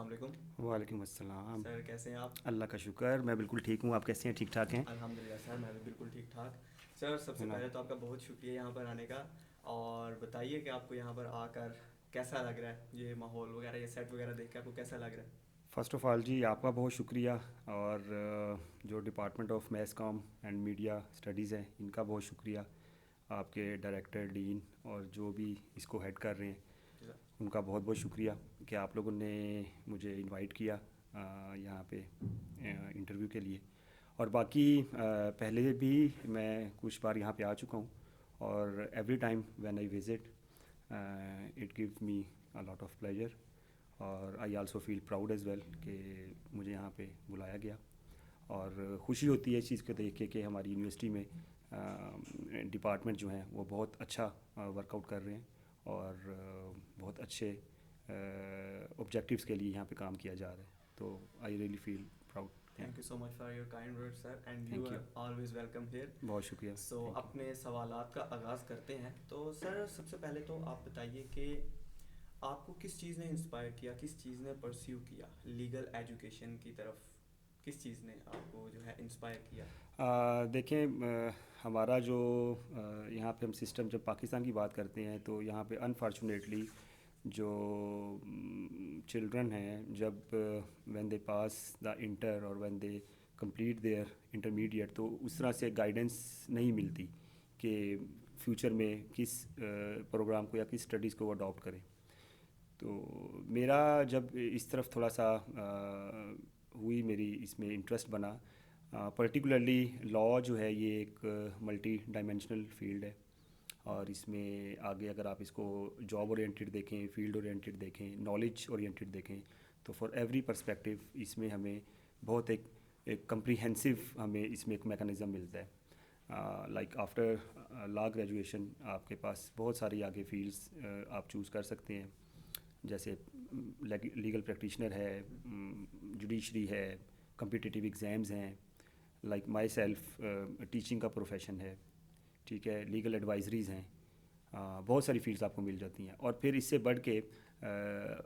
السلام علیکم. وعلیکم السلام. سر کیسے ہیں آپ؟ اللہ کا شکر، میں بالکل ٹھیک ہوں. آپ کیسے ہیں؟ ٹھیک ٹھاک ہیں؟ الحمدللہ سر میں بھی بالکل ٹھیک ٹھاک. سر سب سے جناب، پہلے تو آپ کا بہت شکریہ یہاں پر آنے کا. اور بتائیے کہ آپ کو یہاں پر آ کر کیسا لگ رہا ہے، یہ ماحول وغیرہ، یہ سیٹ وغیرہ دیکھ کے آپ کو کیسا لگ رہا ہے؟ فرسٹ آف آل جی آپ کا بہت شکریہ. اور جو department of mass comm and media studies ہے ان کا بہت شکریہ. آپ کے ڈائریکٹر، ڈین اور جو بھی اس کو ہیڈ کر رہے ہیں جی سر. ان کا بہت بہت شکریہ کہ آپ لوگوں نے مجھے انوائٹ کیا یہاں پہ انٹرویو کے لیے. اور باقی پہلے بھی میں کچھ بار یہاں پہ آ چکا ہوں، اور every time when I visit it gave me a lot of pleasure. اور I also feel proud as well کہ مجھے یہاں پہ بلایا گیا، اور خوشی ہوتی ہے اس چیز کو دیکھ کے کہ ہماری یونیورسٹی میں ڈپارٹمنٹ جو ہیں وہ بہت اچھا ورک آؤٹ کر رہے ہیں، اور بہت اچھے آبجیکٹیوز کے لیے یہاں پہ کام کیا جا رہا ہے. تو I really feel proud. Thank you so much for your kind word sir and you thank are you. Always welcome here. بہت شکریہ. So thank you. اپنے سوالات کا آغاز کرتے ہیں. تو سر سب سے پہلے تو آپ بتائیے کہ آپ کو کس چیز نے انسپائر کیا، کس چیز نے پرسیو کیا لیگل ایجوکیشن کی طرف؟ کس چیز نے آپ کو جو ہے انسپائر کیا؟ دیکھیں ہمارا جو یہاں پہ ہم سسٹم جب پاکستان کی بات کرتے ہیں تو یہاں پہ انفارچونیٹلی جو چلڈرن ہیں جب when they pass the inter اور when they complete their intermediate, تو اس طرح سے گائیڈنس نہیں ملتی کہ فیوچر میں کس پروگرام کو یا کس اسٹڈیز کو وہ اڈاپٹ کریں. تو میرا جب اس طرف تھوڑا سا ہوئی میری اس میں انٹرسٹ بنا. پرٹیکولرلی لاء جو ہے یہ ایک ملٹی ڈائمینشنل فیلڈ ہے، اور اس میں آگے اگر آپ اس کو جاب اورینٹیڈ دیکھیں، فیلڈ اورینٹیڈ دیکھیں، نالج اورینٹیڈ دیکھیں، تو فار ایوری پرسپیکٹیو اس میں ہمیں بہت ایک کمپریہنسو ہمیں اس میں ایک میکانزم ملتا ہے. لائک آفٹر لا گریجویشن آپ کے پاس بہت ساری آگے فیلڈس آپ چوز کر سکتے ہیں، جیسے لیگل پریکٹیشنر ہے، جوڈیشری ہے، کمپیٹیٹیو ایگزامز ہیں، لائک مائی سیلف ٹیچنگ کا پروفیشن ہے، ٹھیک ہے، لیگل ایڈوائزریز ہیں. بہت ساری فیلڈس آپ کو مل جاتی ہیں. اور پھر اس سے بڑھ کے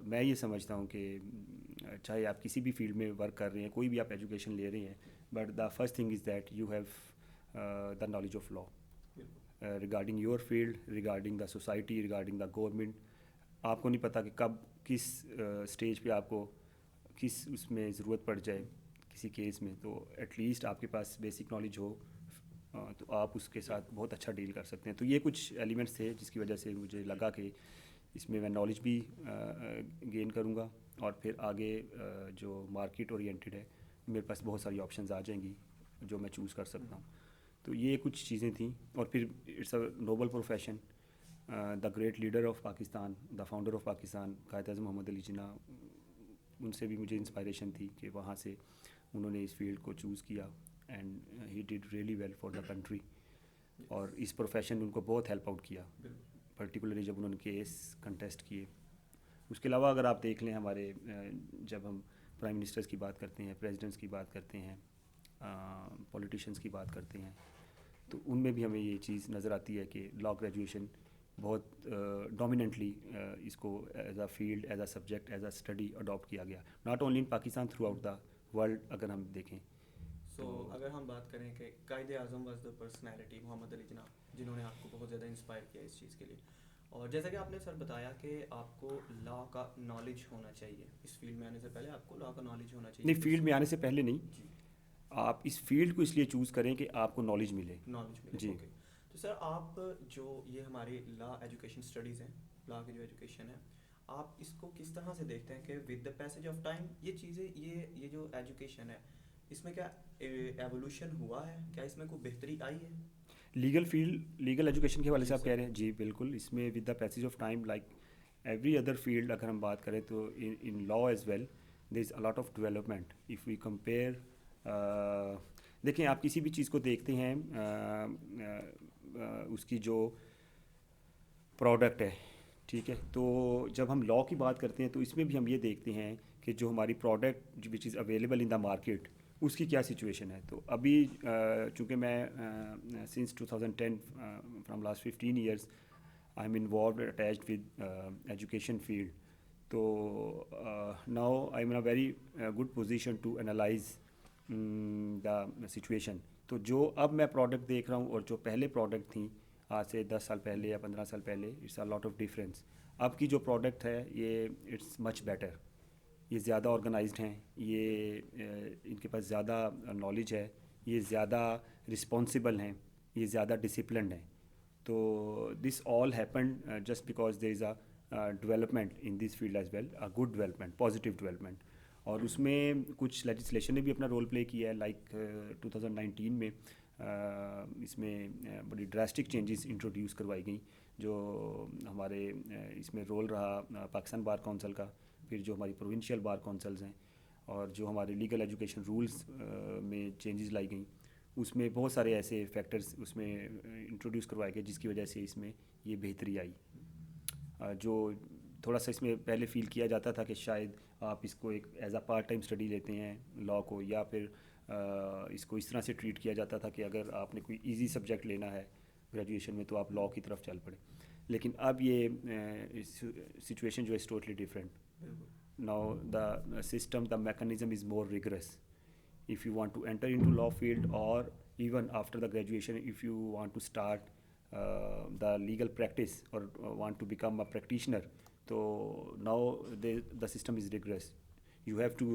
میں یہ سمجھتا ہوں کہ چاہے آپ کسی بھی فیلڈ میں ورک کر رہے ہیں، کوئی بھی آپ ایجوکیشن لے رہے ہیں، but the first thing is that you have the knowledge of law regarding your field, regarding the society, regarding the government. آپ کو نہیں پتہ کہ کب کس اسٹیج پہ آپ کو کس اس میں ضرورت پڑ جائے کسی کیس میں. تو ایٹ لیسٹ آپ کے پاس بیسک نالج ہو تو آپ اس کے ساتھ بہت اچھا ڈیل کر سکتے ہیں. تو یہ کچھ ایلیمنٹس تھے جس کی وجہ سے مجھے لگا کہ اس میں نالج بھی گین کروں گا، اور پھر آگے جو مارکیٹ اورینٹیڈ ہے میرے پاس بہت ساری آپشنز آ جائیں گی جو میں چوز کر سکتا ہوں. تو یہ کچھ چیزیں تھیں. اور پھر it's a noble profession. The great leader of Pakistan, the founder of Pakistan, Quaid Azam محمد علی جناح، ان سے بھی مجھے انسپائریشن تھی کہ وہاں سے انہوں نے اس فیلڈ کو چوز کیا، and he did really well for the country. اور اس پروفیشن نے ان کو بہت ہیلپ آؤٹ کیا، پرٹیکولرلی جب انہوں نے کیس کنٹیسٹ کیے. اس کے علاوہ اگر آپ دیکھ لیں ہمارے جب ہم پرائم منسٹرز کی بات کرتے ہیں، پریزیڈنٹس کی بات کرتے ہیں، پولیٹیشینس کی بات کرتے ہیں، تو ان میں بھی ہمیں یہ چیز نظر آتی ہے کہ لا گریجویشن بہت ڈومیننٹلی اس کو as a field, as a subject, as a study adopt کیا گیا، not only in Pakistan, throughout the world اگر ہم دیکھیں. سو اگر ہم بات کریں کہ Quaid Azam was the personality محمد علی جناح، جنہوں نے آپ کو بہت زیادہ انسپائر کیا اس چیز کے لیے. اور جیسا کہ آپ نے سر بتایا کہ آپ کو لا کا نالج ہونا چاہیے، اس فیلڈ میں آنے سے پہلے آپ کو لا کا نالج ہونا چاہیے. نہیں، فیلڈ میں آنے سے پہلے نہیں، جی، آپ اس فیلڈ کو اس لیے چوز کریں کہ آپ کو نالج ملے. نالج ملے. جی. اوکے. تو سر آپ جو یہ ہماری لا ایجوکیشن اسٹڈیز ہیں، لا کی جو ایجوکیشن ہے، آپ اس کو کس طرح سے دیکھتے ہیں کہ with the passage of time یہ چیزیں، یہ جو ایجوکیشن ہے اس میں کیا ایوولوشن ہوا ہے؟ کیا اس میں کوئی بہتری آئی ہے؟ لیگل فیلڈ، لیگل ایجوکیشن کے حوالے سے جی آپ سر. کہہ رہے ہیں؟ جی بالکل. اس میں with the passage of time like every other field اگر ہم بات کریں تو in law as well there is a lot of development. If we compare, دیکھیں آپ کسی بھی چیز کو دیکھتے ہیں اس کی جو پروڈکٹ ہے، ٹھیک ہے، تو جب ہم لا کی بات کرتے ہیں تو اس میں بھی ہم یہ دیکھتے ہیں کہ جو ہماری product which is available in the market اس کی کیا سچویشن ہے. تو ابھی چونکہ میں since 2010 from last 15 years I am involved attached with education field. تو now I am in a very good position to analyse the situation. تو جو اب میں پروڈکٹ دیکھ رہا ہوں اور جو پہلے پروڈکٹ تھیں آج سے 10 سال پہلے یا 15 سال پہلے, it's a lot of difference. اب کی جو پروڈکٹ ہے یہ اٹس مچ بیٹر. یہ زیادہ آرگنائزڈ ہیں, یہ ان کے پاس زیادہ نالج ہے, یہ زیادہ رسپانسبل ہیں, یہ زیادہ ڈسپلنڈ ہیں. تو this all happened just because there is a development in this field as well, a good development, positive development. اور اس میں کچھ لیجسلیشن نے بھی اپنا رول پلے کیا ہے. لائک 2019 میں اس میں بڑی ڈراسٹک چینجز انٹروڈیوس کروائی گئیں, جو ہمارے اس میں رول رہا پاکستان بار کونسل کا, پھر جو ہماری پروونشل بار کونسلز ہیں, اور جو ہمارے لیگل ایجوکیشن رولز میں چینجز لائی گئیں. اس میں بہت سارے ایسے فیکٹرز اس میں انٹروڈیوس کروائے گئے جس کی وجہ سے اس میں یہ بہتری آئی. جو تھوڑا سا اس میں پہلے فیل کیا جاتا تھا کہ شاید آپ اس کو ایک as a part time study لیتے ہیں لاء کو, یا پھر اس کو اس طرح سے ٹریٹ کیا جاتا تھا کہ اگر آپ نے کوئی ایزی سبجیکٹ لینا ہے گریجویشن میں تو آپ لاء کی طرف چل پڑیں. لیکن اب یہ سچویشن جو ہے totally different. Now the system, the mechanism is more regress. if you want to enter into law field, or even after the graduation, if you want to start the legal practice or want to become a practitioner, so now the system is rigorous. You have to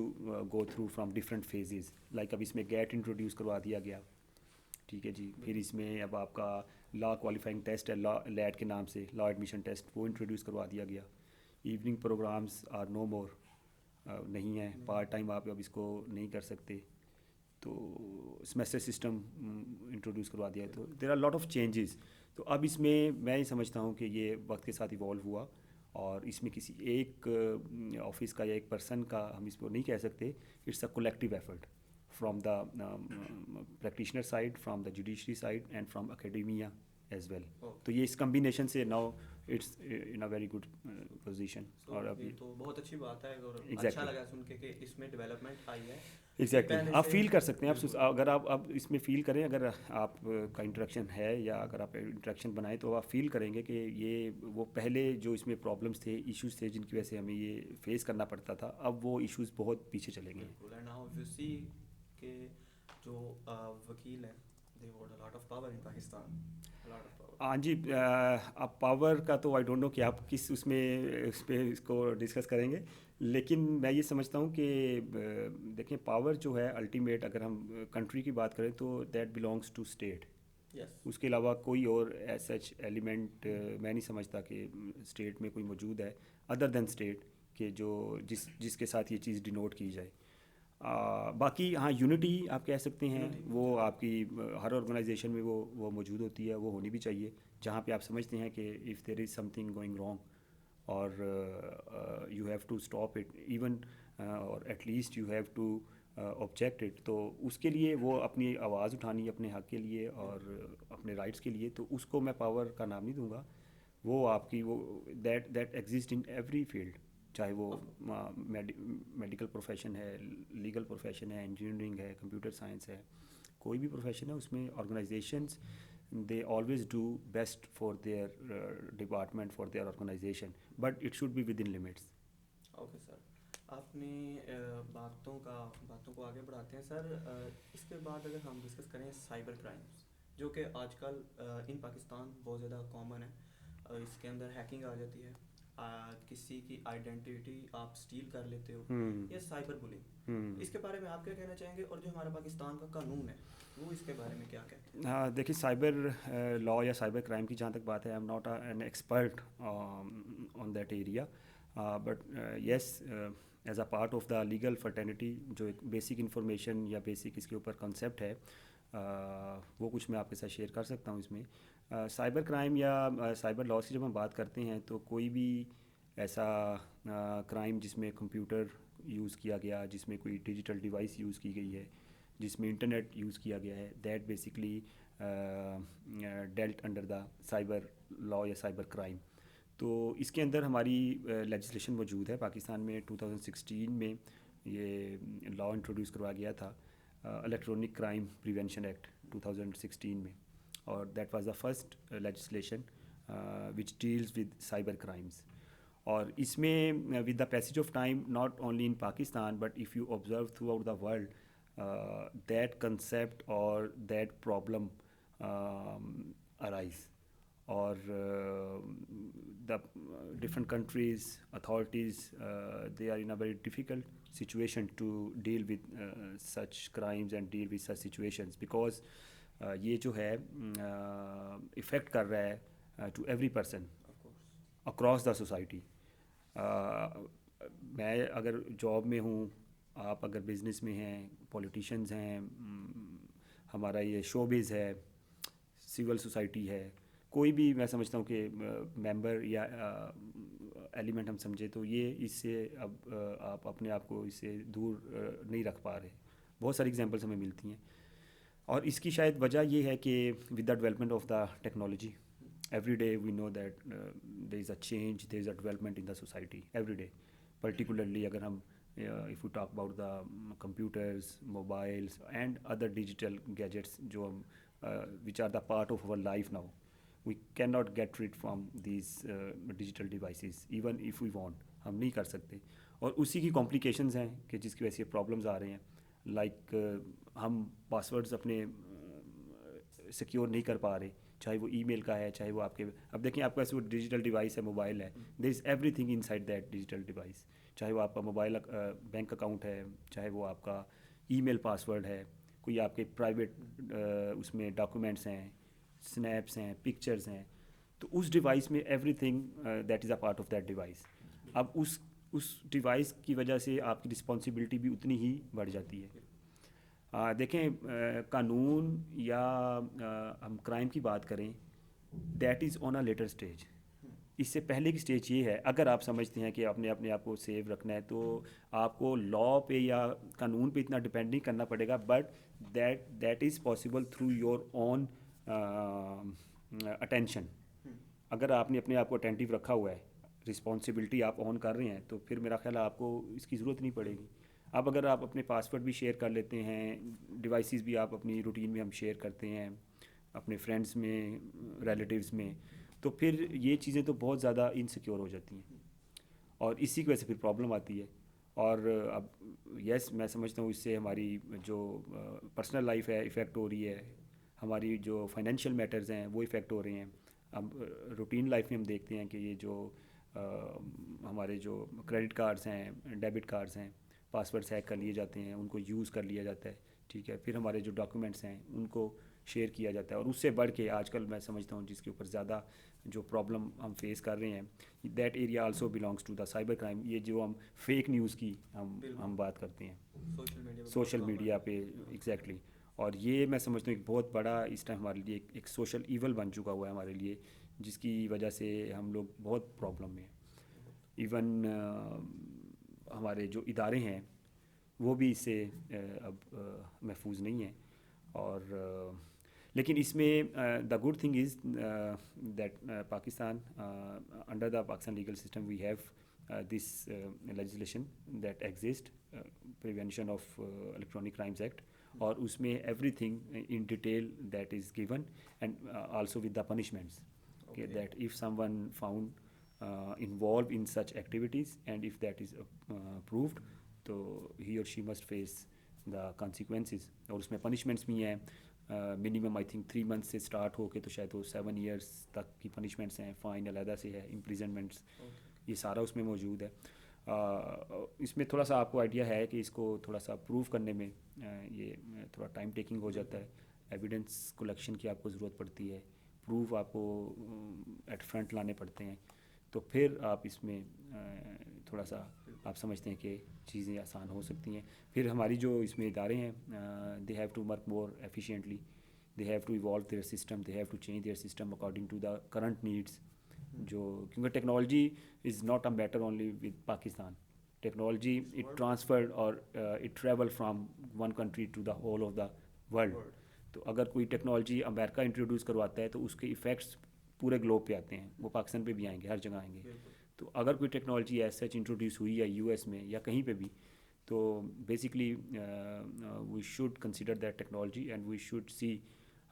go through from different phases. like اب اس میں get introduce کروا دیا گیا, ٹھیک ہے جی. پھر اس میں اب آپ کا لا کوالیفائنگ ٹیسٹ ہے, لیٹ کے نام سے لا ایڈمیشن ٹیسٹ, وہ انٹروڈیوس کروا دیا گیا. ایوننگ پروگرامس آر نو مور, نہیں ہیں. پارٹ ٹائم آپ اب اس کو نہیں کر سکتے. تو سمیسٹر سسٹم انٹروڈیوس کروا دیا ہے. تو there are lot of changes. تو اب اس میں میں یہ سمجھتا ہوں کہ یہ وقت کے ساتھ ایوالو ہوا, اور اس میں کسی ایک آفس کا یا ایک پرسن کا ہم اس کو نہیں کہہ سکتے. It's a collective effort from the practitioner side, from the judiciary side, and from academia as well. تو یہ اس کمبینیشن سے now it's in a very good position. اور ابھی تو بہت اچھی بات ہے, اور اچھا ایگزیکٹلی لگا سن کے کہ اس میں ڈیولپمنٹ آئی ہے. ایگزیکٹلی آپ فیل کر سکتے ہیں. آپ اگر آپ اب اس میں فیل کریں, اگر آپ کا انٹریکشن ہے یا اگر آپ انٹریکشن بنائیں, تو آپ فیل کریں گے کہ یہ وہ پہلے جو اس میں پرابلمس تھے, ایشوز تھے, جن کی وجہ سے ہمیں یہ فیس کرنا پڑتا تھا, اب وہ ایشوز بہت پیچھے چلے گئے. اینڈ ناؤ یو سی کہ جو وکیل ہیں, they hold a lot of power in Pakistan. ہاں جی. اب پاور کا تو آئی ڈونٹ نو کہ آپ کس اس پہ اس کو ڈسکس کریں گے, لیکن میں یہ سمجھتا ہوں کہ دیکھیں پاور جو ہے الٹیمیٹ, اگر ہم کنٹری کی بات کریں تو دیٹ بلانگس ٹو اسٹیٹ. اس کے علاوہ کوئی اور سچ ایلیمنٹ میں نہیں سمجھتا کہ اسٹیٹ میں کوئی موجود ہے ادر دین اسٹیٹ, کہ جو جس کے ساتھ یہ چیز ڈینوٹ کی جائے. باقی ہاں یونٹی آپ کہہ سکتے ہیں, وہ آپ کی ہر آرگنائزیشن میں وہ موجود ہوتی ہے, وہ ہونی بھی چاہیے. جہاں پہ آپ سمجھتے ہیں کہ if there is something going wrong, اور you have to stop it even, اور at least you have to object it, تو اس کے لیے وہ اپنی آواز اٹھانی اپنے حق کے لیے اور اپنے رائٹس کے لیے. تو اس کو میں پاور کا نام نہیں دوں گا. وہ آپ کی وہ that exist in every field, چاہے وہ میڈیکل پروفیشن ہے, لیگل پروفیشن ہے, انجینئرنگ ہے, کمپیوٹر سائنس ہے, کوئی بھی پروفیشن ہے, اس میں organisations they always do best for their department, for their organization, but it should be within limits. Okay sir, آپ نے باتوں کو آگے بڑھاتے ہیں سر. اس کے بعد اگر ہم ڈسکس کریں سائبر کرائمس, جو کہ آج کل ان پاکستان بہت زیادہ کامن ہے. اس کے اندر ہیکنگ آ جاتی ہے, کسی کی آئیڈینٹیٹی آپ اسٹیل کر لیتے ہو, یا سائبر بلنگ. اس کے بارے میں آپ کیا کہنا چاہیں گے, اور جو ہمارا پاکستان کا قانون ہے وہ اس کے بارے میں کیا کہتے ہیں؟ ہاں دیکھیے, سائبر لاء یا سائبر کرائم کی جہاں تک بات ہے, I am not an expert on that area, but yes as a part of the legal fraternity, جو ایک بیسک انفارمیشن یا بیسک اس کے اوپر کنسیپٹ ہے, وہ کچھ میں آپ کے ساتھ شیئر کر سکتا ہوں. اس میں سائبر کرائم یا سائبر لاء کی جب ہم بات کرتے ہیں, تو کوئی بھی ایسا کرائم جس میں کمپیوٹر یوز کیا گیا, جس میں کوئی ڈیجیٹل ڈیوائس یوز کی گئی ہے, جس میں انٹرنیٹ یوز کیا گیا ہے, that basically dealt under the cyber law یا سائبر کرائم. تو اس کے اندر ہماری لیجسلیشن موجود ہے پاکستان میں. 2016 میں یہ لاء انٹروڈیوس کروایا گیا تھا, الیکٹرانک کرائم پریونشن ایکٹ 2016 میں, اور that was the first legislation which deals with cyber crimes. اور اس میں with the passage of time not only in Pakistan but if you observe through out the world that concept اور that problem arise. اور the different countries authorities they are in a very difficult situation to deal with such crimes and deal with such situations because یہ جو ہے effect کر رہا ہے to every person across the society. میں اگر job میں ہوں, آپ اگر بزنس میں ہیں, پولیٹیشنز ہیں, ہمارا یہ شوبز ہے, سول سوسائٹی ہے, کوئی بھی میں سمجھتا ہوں کہ ممبر یا ایلیمنٹ ہم سمجھے تو یہ اس سے اب آپ اپنے آپ کو اس سے دور نہیں رکھ پا رہے. بہت ساری ایگزامپلس ہمیں ملتی ہیں, اور اس کی شاید وجہ یہ ہے کہ with the development of the technology every day we know that there is a change, there is a development in the society every day. Particularly اگر ہم if you talk about the computers, mobiles and other digital gadgets جو ہم which are the part of our life now, we cannot get rid from these digital devices even if we want. ہم نہیں کر سکتے, اور اسی کی complications ہیں کہ جس کی وجہ سے پرابلمز آ رہے ہیں. لائک ہم پاسورڈز اپنے سیکیور نہیں کر پا رہے, چاہے وہ ای میل کا ہے, چاہے وہ آپ کے, اب دیکھیں آپ کے پاس وہ ڈیجیٹل ڈیوائس ہے, موبائل ہے, there is everything inside that digital device. چاہے وہ آپ کا موبائل بینک اکاؤنٹ ہے, چاہے وہ آپ کا ای میل پاسورڈ ہے, کوئی آپ کے پرائیویٹ اس میں ڈاکومنٹس ہیں, سنیپس ہیں, پکچرز ہیں, تو اس ڈیوائس میں every thing that is a part of that device. اب اس ڈیوائس کی وجہ سے آپ کی رسپانسبلٹی بھی اتنی ہی بڑھ جاتی ہے. دیکھیں قانون یا ہم کرائم کی بات کریں, that is on a later stage. اس سے پہلے کی اسٹیج یہ ہے, اگر آپ سمجھتے ہیں کہ آپ نے اپنے آپ کو سیو رکھنا ہے تو آپ کو لا پہ یا قانون پہ اتنا ڈپینڈ نہیں کرنا پڑے گا, but that is possible through your own attention. اگر آپ نے اپنے آپ کو اٹینٹیو رکھا ہوا ہے, رسپانسبلٹی آپ آن کر رہے ہیں, تو پھر میرا خیال ہے آپ کو اس کی ضرورت نہیں پڑے گی. اب اگر آپ اپنے پاسورڈ بھی شیئر کر لیتے ہیں, ڈیوائسیز بھی آپ اپنی روٹین میں ہم شیئر کرتے ہیں اپنے فرینڈس میں, ریلیٹیوز میں, تو پھر یہ چیزیں تو بہت زیادہ انسیکیور ہو جاتی ہیں, اور اسی کی وجہ سے پھر پرابلم آتی ہے. اور اب یس میں سمجھتا ہوں اس سے ہماری جو پرسنل لائف ہے افیکٹ ہو رہی ہے, ہماری جو فائنینشیل میٹرز ہیں وہ افیکٹ ہو رہے ہیں. اب روٹین لائف میں ہم دیکھتے ہیں کہ یہ جو ہمارے جو کریڈٹ کارڈز ہیں, ڈیبٹ کارڈز ہیں, پاسورڈز ہیک کر لیے جاتے ہیں, ان کو یوز کر لیا جاتا ہے, ٹھیک ہے. پھر ہمارے جو ڈاکومنٹس ہیں ان کو شیئر کیا جاتا ہے, اور اس سے بڑھ کے آج کل میں سمجھتا ہوں جس کے اوپر زیادہ جو پرابلم ہم فیس کر رہے ہیں, that area also belongs to the cyber crime. یہ جو ہم فیک نیوز کی ہم بات کرتے ہیں سوشل میڈیا پہ, ایگزیکٹلی. اور یہ میں سمجھتا ہوں ایک بہت بڑا اس ٹائم ہمارے لیے ایک سوشل ایول بن چکا ہوا ہے ہمارے لیے, جس کی وجہ سے ہم لوگ بہت پرابلم میں ہیں. ایون ہمارے جو ادارے ہیں وہ بھی اس سے اب محفوظ نہیں ہیں. اور لیکن اس میں the good thing is that Pakistan under the Pakistan legal system we have this legislation that exist, prevention of electronic crimes act, اور اس میں everything in detail that is given, and also with the punishments that if someone found involved in such activities and if that is proved تو he or she must face the consequences. اور اس میں punishments بھی ہیں, minimum I think 3 months سے start ہو کے تو شاید وہ 7 years تک کی پنشمنٹس ہیں, فائن علیحدہ سے ہے, امپریزنمنٹس, یہ سارا اس میں موجود ہے. اس میں تھوڑا سا آپ کو آئیڈیا ہے کہ اس کو تھوڑا سا پروو کرنے میں یہ تھوڑا ٹائم ٹیکنگ ہو جاتا ہے, ایویڈنس کلیکشن کی آپ کو ضرورت پڑتی ہے, پروف آپ کو ایٹ فرنٹ لانے پڑتے ہیں, تو پھر آپ اس میں تھوڑا سا آپ سمجھتے ہیں کہ چیزیں آسان ہو سکتی ہیں. پھر ہماری جو اس میں ادارے ہیں they have to work more efficiently, they have to evolve their system, they have to change their system according to the current needs. جو کیونکہ technology is not a matter only with Pakistan, technology it transferred اور it travel from one country to the whole of the world. تو اگر کوئی technology امریکہ introduce کرواتا ہے تو اس کے ایفیکٹس پورے گلوب پہ آتے ہیں, وہ پاکستان پہ بھی آئیں گے, ہر جگہ آئیں گے. تو اگر کوئی ٹیکنالوجی ایز سچ انٹروڈیوس ہوئی ہے یو ایس میں یا کہیں پہ بھی, تو basically we should consider that technology and we should see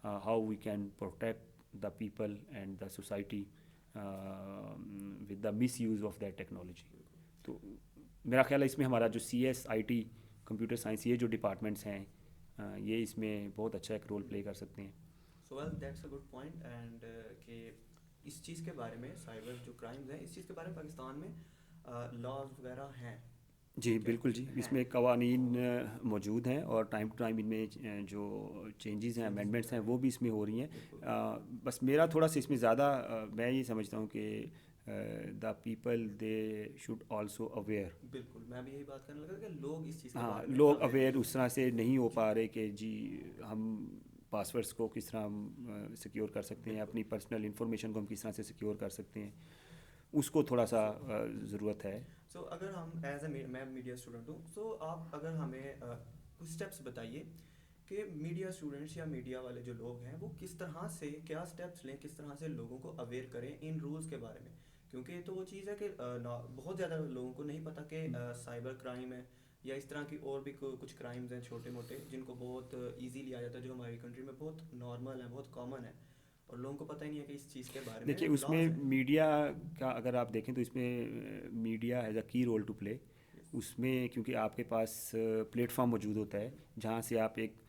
how we can protect the people and the society with the misuse of that technology. تو میرا خیال ہے اس میں ہمارا جو CS IT کمپیوٹر سائنس یہ جو ڈپارٹمنٹس ہیں یہ اس میں بہت اچھا ایک رول پلے کر سکتے ہیں. So well that's a good point. And کہ اس چیز کے بارے میں سائبر جو کرائمز ہیں اس چیز کے بارے میں پاکستان میں لاز وغیرہ ہیں. جی بالکل جی, اس میں قوانین موجود ہیں اور ٹائم ٹو ٹائم ان میں جو چینجز ہیں امینڈمنٹس ہیں وہ بھی اس میں ہو رہی ہیں. بس میرا تھوڑا سا اس میں زیادہ میں یہ سمجھتا ہوں کہ the people they should also aware. بالکل میں بھی یہی بات کرنے لگا کہ لوگ اس چیز کے ہاں بارے میں لوگ اویئر اس طرح سے نہیں ہو پا رہے کہ جی ہم پاسورڈس کو کس طرح ہم سیکیور کر سکتے ہیں, اپنی پرسنل انفارمیشن کو ہم کس طرح سے سیکیور کر سکتے ہیں, اس کو تھوڑا سا ضرورت ہے. سو اگر ہم ایز اے میں میڈیا اسٹوڈنٹ ہوں, سو آپ اگر ہمیں کچھ اسٹیپس بتائیے کہ میڈیا اسٹوڈنٹس یا میڈیا والے جو لوگ ہیں وہ کس طرح سے کیا اسٹیپس لیں, کس طرح سے لوگوں کو اویئر کریں ان رولس کے بارے میں. کیونکہ تو وہ چیز ہے کہ بہت زیادہ لوگوں کو نہیں پتہ کہ سائبر کرائم ہے یا اس طرح کی اور بھی کچھ کرائمز ہیں چھوٹے موٹے جن کو بہت ایزیلی آ جاتا ہے, جو ہماری کنٹری میں بہت نارمل ہے, بہت کامن ہے, اور لوگوں کو پتہ ہی نہیں ہے کہ اس چیز کے بارے میں. دیکھیے اس میں میڈیا کا اگر آپ دیکھیں تو اس میں میڈیا ہیز اے کی رول ٹو پلے. اس میں کیونکہ آپ کے پاس پلیٹ فارم موجود ہوتا ہے جہاں سے آپ ایک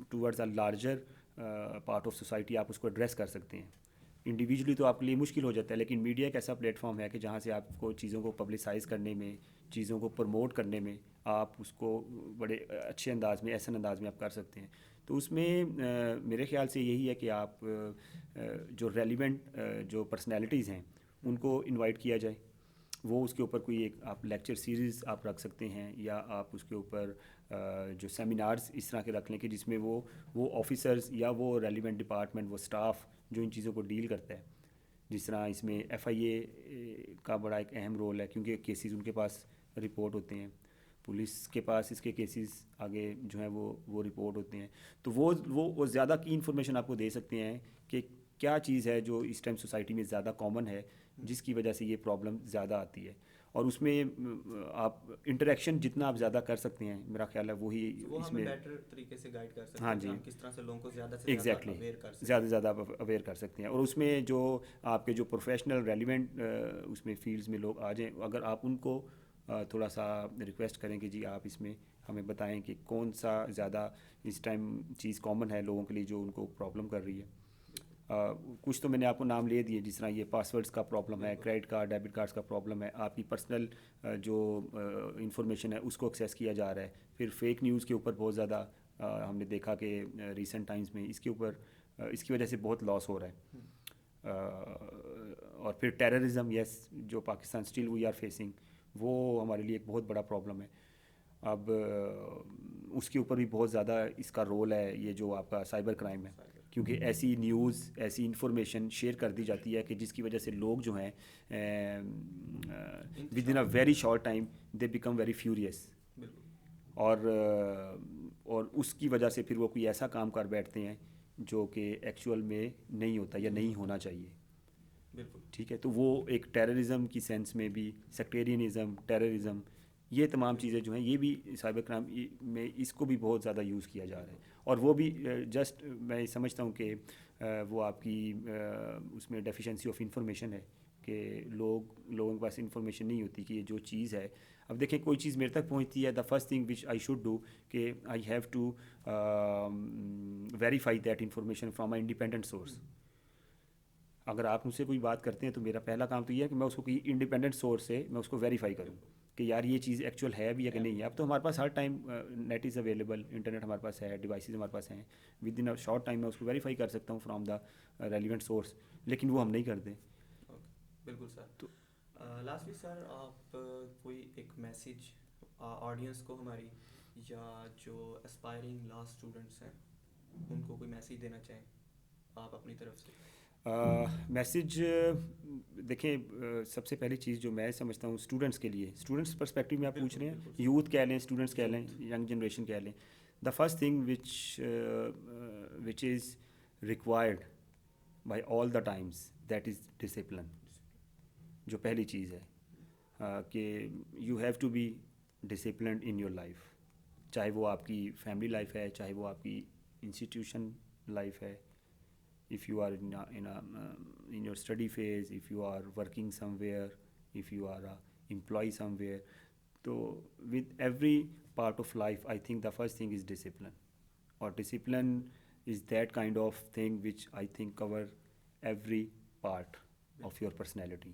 towards a larger part of society آپ اس کو ایڈریس کر سکتے ہیں. انڈیویجولی تو آپ کے لیے مشکل ہو جاتا ہے, لیکن میڈیا ایک ایسا پلیٹ فارم ہے کہ جہاں سے آپ کو چیزوں کو پبلسائز کرنے میں, چیزوں کو پروموٹ کرنے میں آپ اس کو بڑے اچھے انداز میں, احسن انداز میں آپ کر سکتے ہیں. تو اس میں میرے خیال سے یہی ہے کہ آپ جو ریلیونٹ جو پرسنالٹیز ہیں ان کو انوائٹ کیا جائے, وہ اس کے اوپر کوئی ایک آپ لیکچر سیریز آپ رکھ سکتے ہیں, یا آپ اس کے اوپر جو سیمینارز اس طرح کے رکھ لیں کہ جس میں وہ آفیسرز یا وہ ریلیونٹ ڈپارٹمنٹ, وہ اسٹاف جو ان چیزوں کو ڈیل کرتا ہے, جس طرح اس میں FIA کا بڑا ایک اہم رول ہے کیونکہ کیسز ان کے پاس رپورٹ ہوتے ہیں, پولیس کے پاس اس کے کیسز آگے جو ہیں وہ رپورٹ ہوتے ہیں. تو وہ زیادہ کی انفارمیشن آپ کو دے سکتے ہیں کہ کیا چیز ہے جو اس ٹائم سوسائٹی میں زیادہ کامن ہے جس کی وجہ سے یہ پرابلم زیادہ آتی ہے. اور اس میں آپ انٹریکشن جتنا آپ زیادہ کر سکتے ہیں میرا خیال ہے وہی اس میں بیٹر طریقے سے گائیڈ کر سکتے ہاں ہیں جی, ہم کس طرح سے لوگوں کو زیادہ سے ایگزیکٹلی اویئر کر سکتے ہیں, زیادہ سے زیادہ اویئر کر سکتے ہیں. اور اس میں جو آپ کے جو پروفیشنل ریلیونٹ اس میں فیلڈز میں لوگ آ جائیں, اگر آپ ان کو تھوڑا سا ریکویسٹ کریں کہ جی آپ اس میں ہمیں بتائیں کہ کون سا زیادہ اس ٹائم چیز کامن ہے لوگوں کے لیے جو ان کو پرابلم کر رہی ہے. کچھ تو میں نے آپ کو نام لے دیے, جس طرح یہ پاسورڈس کا پرابلم ہے, کریڈٹ کارڈ ڈیبٹ کارڈس کا پرابلم ہے, آپ کی پرسنل جو انفارمیشن ہے اس کو ایکسیس کیا جا رہا ہے. پھر فیک نیوز کے اوپر بہت زیادہ ہم نے دیکھا کہ ریسنٹ ٹائمز میں اس کے اوپر اس کی وجہ سے بہت لاس ہو رہا ہے. اور پھر ٹیررزم, یس, جو Pakistan still we are facing, وہ ہمارے لیے ایک بہت بڑا پرابلم ہے. اب اس کے اوپر بھی بہت زیادہ اس کا رول ہے یہ جو آپ کا سائبر کرائم ہے, کیونکہ ایسی نیوز, ایسی انفارمیشن شیئر کر دی جاتی ہے کہ جس کی وجہ سے لوگ جو ہیں with in a very short time they become very furious, اور اس کی وجہ سے پھر وہ کوئی ایسا کام کر بیٹھتے ہیں جو کہ ایکچوئل میں نہیں ہوتا یا نہیں ہونا چاہیے. بالکل ٹھیک ہے, تو وہ ایک ٹیررزم کی سینس میں بھی, سیکٹیرینزم, ٹیررزم, یہ تمام چیزیں جو ہیں یہ بھی سائبر کرائم میں اس کو بھی بہت زیادہ یوز کیا جا رہا ہے. اور وہ بھی جسٹ میں سمجھتا ہوں کہ وہ آپ کی اس میں ڈیفیشنسی آف انفارمیشن ہے کہ لوگوں کے پاس انفارمیشن نہیں ہوتی کہ یہ جو چیز ہے. اب دیکھیں کوئی چیز میرے تک پہنچتی ہے, the first thing which I should do کہ I have to verify that information from a independent source. اگر آپ مجھ سے کوئی بات کرتے ہیں تو میرا پہلا کام تو یہ ہے کہ میں اس کو کوئی انڈیپینڈنٹ سورس سے میں اس کو ویریفائی کروں کہ یار یہ چیز ایکچوئل ہے بھی یا کہ نہیں ہے. اب تو ہمارے پاس ہر time net is available, internet ہمارے پاس ہے, ڈیوائسیز ہمارے پاس ہیں, with in a short time میں اس کو ویریفائی کر سکتا ہوں فرام دا ریلیونٹ سورس, لیکن وہ ہم نہیں کرتے. بالکل سر. تو لاسٹلی سر آپ کوئی ایک میسیج آڈینس کو ہماری یا جو اسپائرنگ لا اسٹوڈنٹس ہیں ان کو کوئی میسیج دینا چاہیں آپ اپنی طرف سے؟ میسیج دیکھیں, سب سے پہلی چیز جو میں سمجھتا ہوں اسٹوڈنٹس کے لیے, اسٹوڈنٹس پرسپیکٹیو میں آپ پوچھ رہے ہیں, یوتھ کہہ لیں, اسٹوڈنٹس کہہ لیں, ینگ جنریشن کہہ لیں, the first thing which is required by all the times that is discipline. جو پہلی چیز ہے کہ you have to be disciplined in your life, چاہے وہ آپ کی فیملی لائف ہے, چاہے وہ آپ کی انسٹیٹیوشن لائف ہے, if you are in your study phase, if you are working somewhere, if you are a employee somewhere. So with every part of life, I think the first thing is discipline. Or discipline is that kind of thing which I think cover every part of your personality.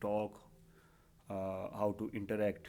talk, how to interact,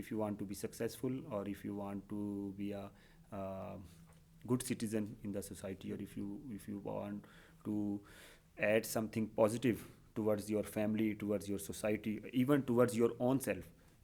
if you want to be successful, or if you want to be a good citizen in the society, or if you want to add something positive towards your family, towards your society, even towards your own self,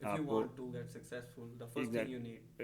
If you want to get successful, the first thing you need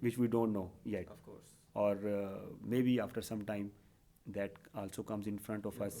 which we don't know yet. Of course. Or maybe after some time that also comes in front of us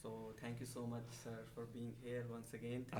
So thank you so much sir for being here once again.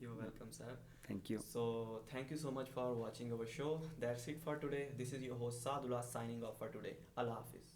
You're welcome sir. Thank you. So thank you so much for watching our show. That's it for today. This is your host Saadullah signing off for today. Allah Hafiz.